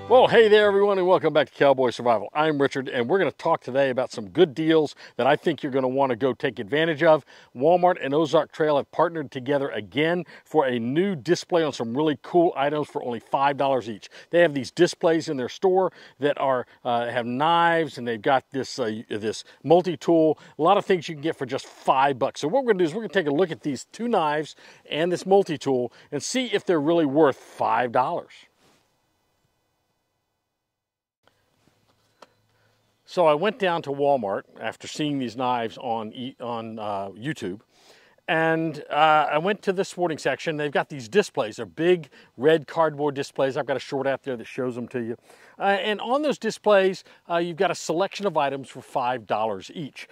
Well, hey there everyone, and welcome back to Cowboy Survival. I'm Richard, and we're going to talk today about some good deals that I think you're going to want to go take advantage of. Walmart and Ozark Trail have partnered together again for a new display on some really cool items for only $5 each. They have these displays in their store that are have knives, and they've got this this multi-tool, a lot of things you can get for just $5. So what we're going to do is we're going to take a look at these two knives and this multi-tool and see if they're really worth $5. So I went down to Walmart after seeing these knives on YouTube, and I went to the sporting section. They've got these displays. They're big red cardboard displays. I've got a short out there that shows them to you. And on those displays, you've got a selection of items for $5 each.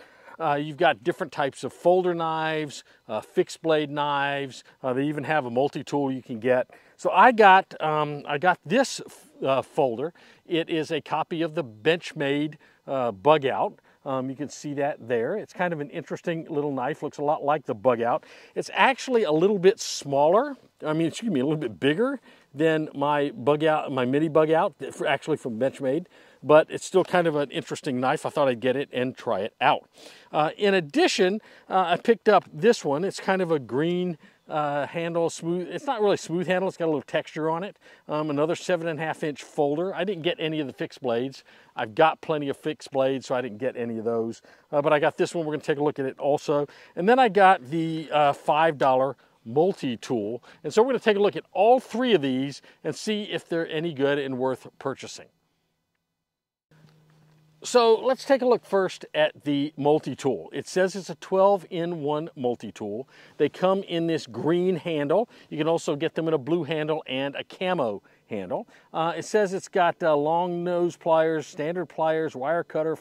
You've got different types of folder knives, fixed blade knives. They even have a multi-tool you can get. So I got this folder. It is a copy of the Benchmade Bug Out. You can see that there. It's kind of an interesting little knife. Looks a lot like the Bug Out. It's actually a little bit smaller. A little bit bigger than my Bug Out, my mini Bug Out, actually from Benchmade. But it's still kind of an interesting knife. I thought I'd get it and try it out. In addition, I picked up this one. It's kind of a green handle, smooth. It's not really smooth handle. It's got a little texture on it. Another 7.5-inch folder. I didn't get any of the fixed blades. I've got plenty of fixed blades, so I didn't get any of those. But I got this one. We're going to take a look at it also. And then I got the $5 multi-tool. And so we're going to take a look at all three of these and see if they're any good and worth purchasing. So let's take a look first at the multi-tool. It says it's a 12-in-1 multi-tool. They come in this green handle. You can also get them in a blue handle and a camo handle. It says it's got long nose pliers, standard pliers, wire cutter,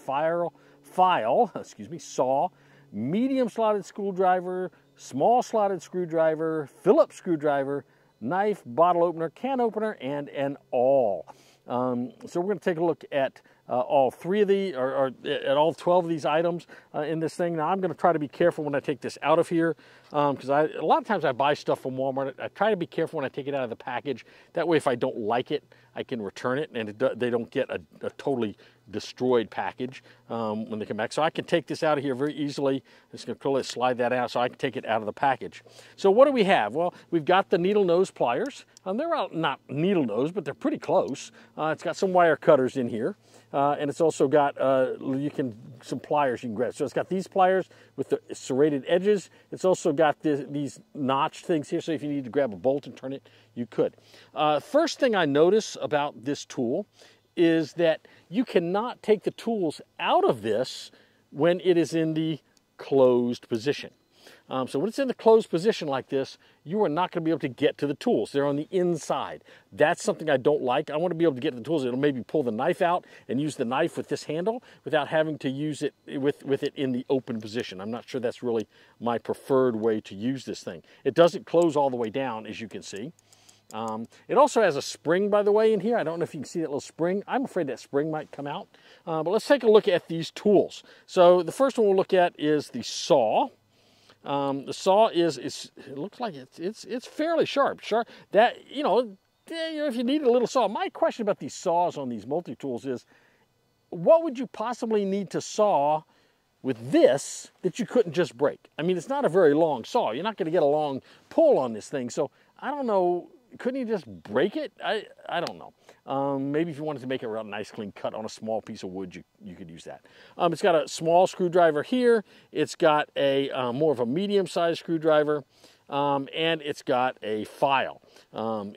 saw, medium slotted screwdriver, small slotted screwdriver, Phillips screwdriver, knife, bottle opener, can opener, and an awl. So we're going to take a look at all three of these, or at all 12 of these items in this thing. Now I'm going to try to be careful when I take this out of here, because a lot of times I buy stuff from Walmart. I try to be careful when I take it out of the package. That way, if I don't like it, I can return it, and they don't get a totally destroyed package when they come back. So I can take this out of here very easily. I'm just going to slide that out so I can take it out of the package. So what do we have? Well, we've got the needle nose pliers. They're not needle nose, but they're pretty close. It's got some wire cutters in here. And it's also got some pliers you can grab. So it's got these pliers with the serrated edges. It's also got these notched things here, so if you need to grab a bolt and turn it, you could. First thing I notice about this tool is that you cannot take the tools out of this when it is in the closed position. So when it's in the closed position like this, you are not going to be able to get to the tools. They're on the inside. That's something I don't like. I want to be able to get to the tools. It'll maybe pull the knife out and use the knife with this handle without having to use it with it in the open position. I'm not sure that's really my preferred way to use this thing. It doesn't close all the way down, as you can see. It also has a spring, by the way, in here. I don't know if you can see that little spring. I'm afraid that spring might come out. But let's take a look at these tools. So the first one we'll look at is the saw. The saw it looks like it's fairly sharp. That, if you need a little saw. My question about these saws on these multi-tools is, what would you possibly need to saw with this that you couldn't just break? I mean, it's not a very long saw. You're not going to get a long pull on this thing. So I don't know. Couldn't you just break it? I don't know. Maybe if you wanted to make a real nice clean cut on a small piece of wood, you could use that. It's got a small screwdriver here. It's got a more of a medium-sized screwdriver, and it's got a file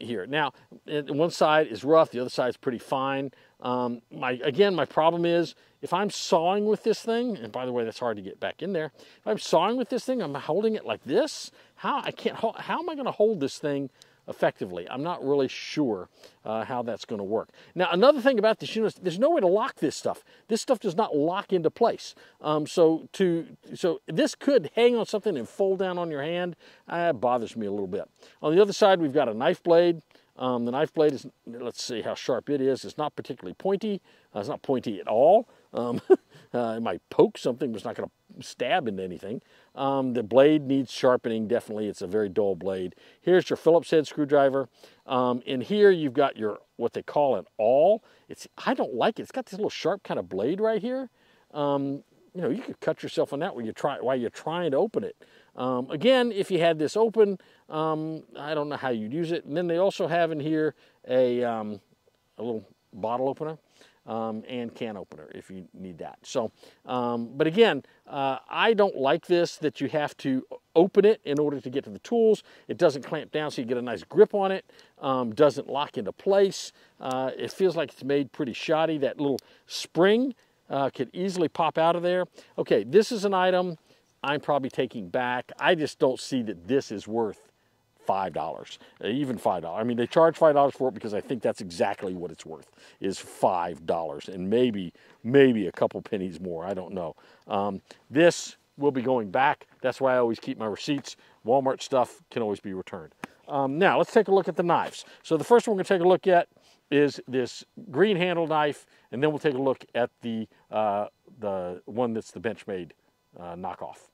here. Now, one side is rough. The other side is pretty fine. My problem is if I'm sawing with this thing, and by the way, that's hard to get back in there. If I'm sawing with this thing, I'm holding it like this. How am I going to hold this thing effectively? I'm not really sure how that's going to work. Now, another thing about this, there's no way to lock this stuff. This stuff does not lock into place. So this could hang on something and fold down on your hand. It bothers me a little bit. On the other side, we've got a knife blade. The knife blade is, let's see how sharp it is. It's not particularly pointy. It's not pointy at all. It might poke something, but it's not going stab into anything. The blade needs sharpening, definitely. It's a very dull blade. Here's your Phillips head screwdriver. In here, you've got your, what they call an awl. I don't like it. It's got this little sharp kind of blade right here. You know, you could cut yourself on that while you're trying to open it. Again, if you had this open, I don't know how you'd use it. And then they also have in here a little bottle opener. And can opener if you need that. So, but again, I don't like this, that you have to open it in order to get to the tools. It doesn't clamp down so you get a nice grip on it. Doesn't lock into place. It feels like it's made pretty shoddy. That little spring could easily pop out of there. Okay, this is an item I'm probably taking back. I just don't see that this is worth $5, even $5. I mean, they charge $5 for it because I think that's exactly what it's worth, is $5, and maybe a couple pennies more. I don't know. This will be going back. That's why I always keep my receipts. Walmart stuff can always be returned. Now, let's take a look at the knives. So the first one we're going to take a look at is this green handle knife, and then we'll take a look at the one that's the Benchmade knockoff.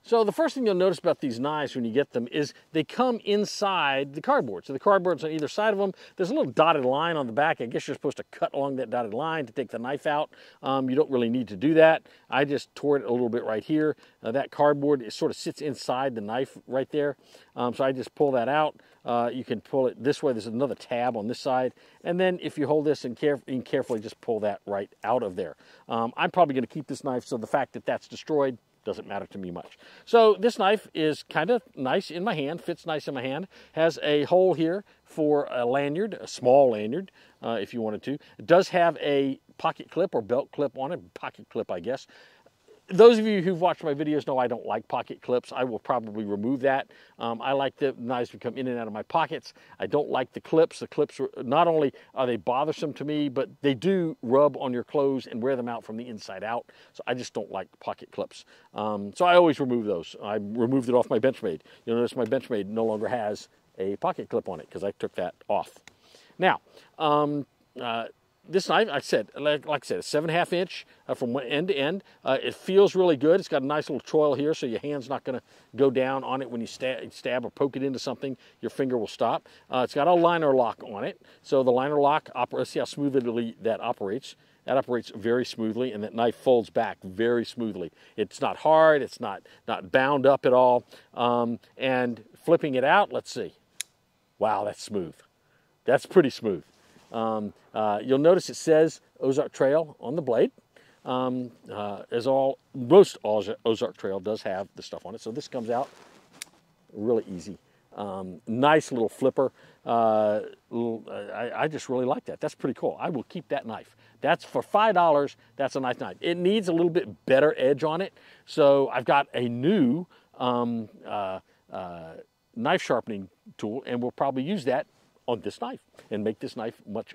So the first thing you'll notice about these knives when you get them is they come inside the cardboard. So the cardboard's on either side of them. There's a little dotted line on the back. I guess you're supposed to cut along that dotted line to take the knife out. You don't really need to do that. I just tore it a little bit right here. That cardboard, it sort of sits inside the knife right there. So I just pull that out. You can pull it this way. There's another tab on this side. And then if you hold this and you can carefully just pull that right out of there. I'm probably going to keep this knife, so the fact that that's destroyed doesn't matter to me much. So this knife is kind of nice in my hand, fits nice in my hand, has a hole here for a lanyard, a small lanyard, if you wanted to. It does have a pocket clip or belt clip on it, pocket clip, I guess. Those of you who've watched my videos know I don't like pocket clips. I will probably remove that. I like the knives to come in and out of my pockets. I don't like the clips. The clips, not only are they bothersome to me, but they do rub on your clothes and wear them out from the inside out. So I just don't like pocket clips. So I always remove those. I removed it off my Benchmade. You'll notice my Benchmade no longer has a pocket clip on it because I took that off. Now, this knife, like I said, it's 7.5 inch from end to end. It feels really good. It's got a nice little choil here, so your hand's not going to go down on it when you stab or poke it into something. Your finger will stop. It's got a liner lock on it, so the liner lock, let's see how smoothly that operates. That operates very smoothly, and that knife folds back very smoothly. It's not hard. It's not bound up at all. And flipping it out, let's see. Wow, that's smooth. That's pretty smooth. You'll notice it says Ozark Trail on the blade. Most Ozark Trail does have the stuff on it. So this comes out really easy. Nice little flipper. I just really like that. That's pretty cool. I will keep that knife. That's for $5. That's a nice knife. It needs a little bit better edge on it. So I've got a new knife sharpening tool, and we'll probably use that on this knife and make this knife much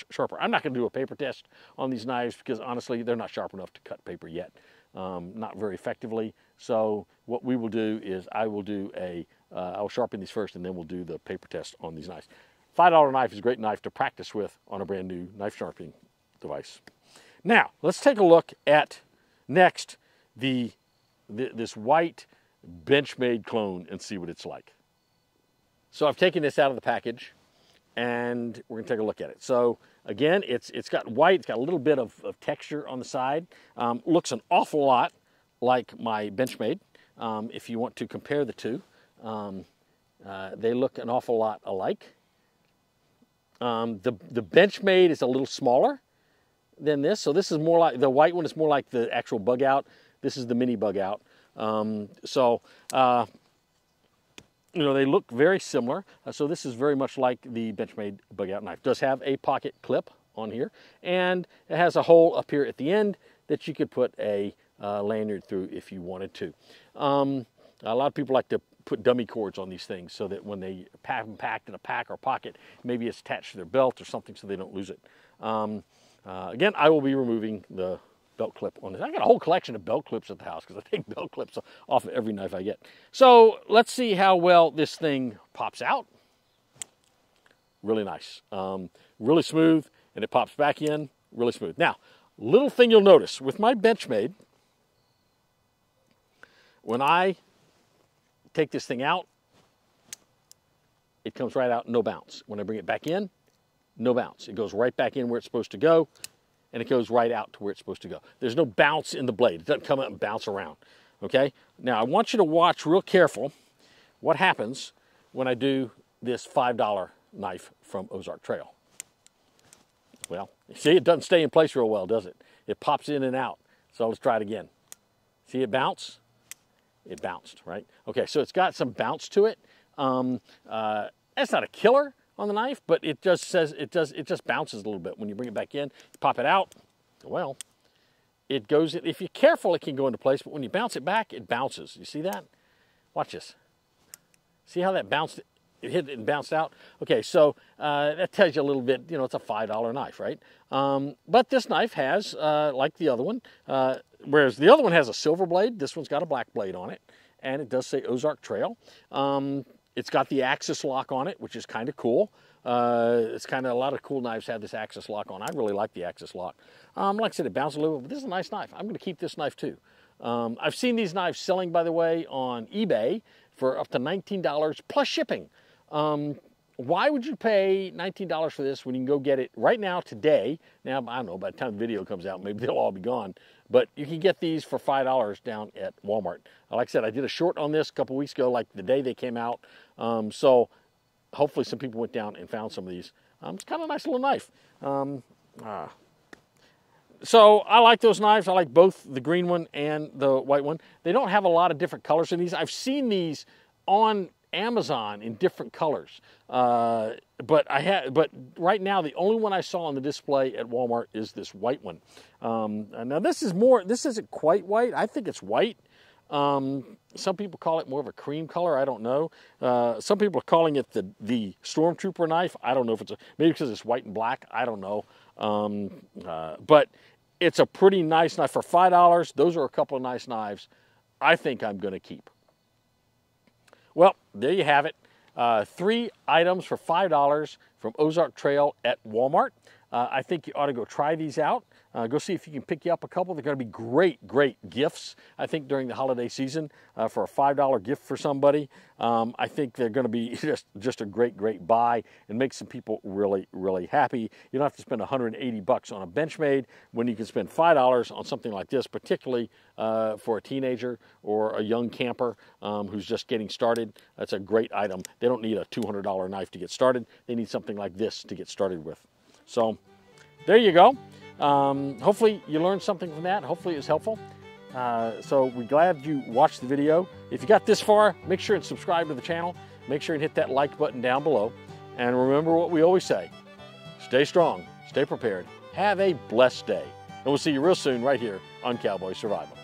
sharper. I'm not going to do a paper test on these knives because honestly they're not sharp enough to cut paper yet, not very effectively. So what we will do is I'll sharpen these first and then we'll do the paper test on these knives. $5 knife is a great knife to practice with on a brand new knife sharpening device. Now let's take a look at next this white Benchmade Clone and see what it's like. So I've taken this out of the package and we're gonna take a look at it. So again, it's got white, it's got a little bit of texture on the side. Looks an awful lot like my Benchmade. If you want to compare the two, they look an awful lot alike. The Benchmade is a little smaller than this. So this is more like, the white one is more like the actual bug out. This is the mini bug out. You know, they look very similar. So this is very much like the Benchmade bug out knife. It does have a pocket clip on here, and it has a hole up here at the end that you could put a lanyard through if you wanted to. A lot of people like to put dummy cords on these things so that when they have them packed in a pack or pocket, maybe it's attached to their belt or something so they don't lose it. Again, I will be removing the belt clip on this. I got a whole collection of belt clips at the house because I take belt clips off of every knife I get. So let's see how well this thing pops out. Really nice. Really smooth, and it pops back in really smooth. Now, Little thing you'll notice with my Benchmade, when I take this thing out, it comes right out, no bounce. When I bring it back in, no bounce. It goes right back in where it's supposed to go, and it goes right out to where it's supposed to go. There's no bounce in the blade. It doesn't come out and bounce around, okay? Now, I want you to watch real careful what happens when I do this $5 knife from Ozark Trail. Well, see, it doesn't stay in place real well, does it? It pops in and out. So let's try it again. See it bounce? It bounced, right? Okay, so it's got some bounce to it. That's not a killer on the knife, but it just bounces a little bit. When you bring it back in, pop it out, well, it goes, if you're careful, it can go into place, but when you bounce it back, it bounces. You see that? Watch this. See how that bounced? It hit it and bounced out. Okay, so that tells you a little bit, you know, it's a $5 knife, right? But this knife has, like the other one, whereas the other one has a silver blade, this one's got a black blade on it, and it does say Ozark Trail. It's got the axis lock on it, which is kind of cool. It's kind of, a lot of cool knives have this axis lock on. I really like the axis lock. Like I said, it bounced a little bit, but this is a nice knife. I'm going to keep this knife too. I've seen these knives selling, by the way, on eBay for up to $19 plus shipping. Why would you pay $19 for this when you can go get it right now, today? Now, I don't know, by the time the video comes out, maybe they'll all be gone. But you can get these for $5 down at Walmart. Like I said, I did a short on this a couple weeks ago, like the day they came out. So hopefully some people went down and found some of these. It's kind of a nice little knife. So I like those knives. I like both the green one and the white one. They don't have a lot of different colors in these. I've seen these on Amazon in different colors, but right now the only one I saw on the display at Walmart is this white one. Now this isn't quite white. I think it's white. Some people call it more of a cream color. I don't know. Some people are calling it the Stormtrooper knife. I don't know if it's maybe because it's white and black. I don't know. But it's a pretty nice knife for $5. Those are a couple of nice knives. I think I'm going to keep. Well, there you have it. 3 items for $5 from Ozark Trail at Walmart. I think you ought to go try these out. Go see if you can pick you up a couple. They're going to be great, great gifts, I think, during the holiday season for a $5 gift for somebody. I think they're going to be just a great, great buy and make some people really, really happy. You don't have to spend $180 on a Benchmade when you can spend $5 on something like this, particularly for a teenager or a young camper who's just getting started. That's a great item. They don't need a $200 knife to get started. They need something like this to get started with. So there you go. Hopefully you learned something from that. Hopefully it was helpful. So we're glad you watched the video. If you got this far, make sure and subscribe to the channel. Make sure and hit that like button down below. And remember what we always say, stay strong, stay prepared, have a blessed day. And we'll see you real soon right here on Cowboy Survival.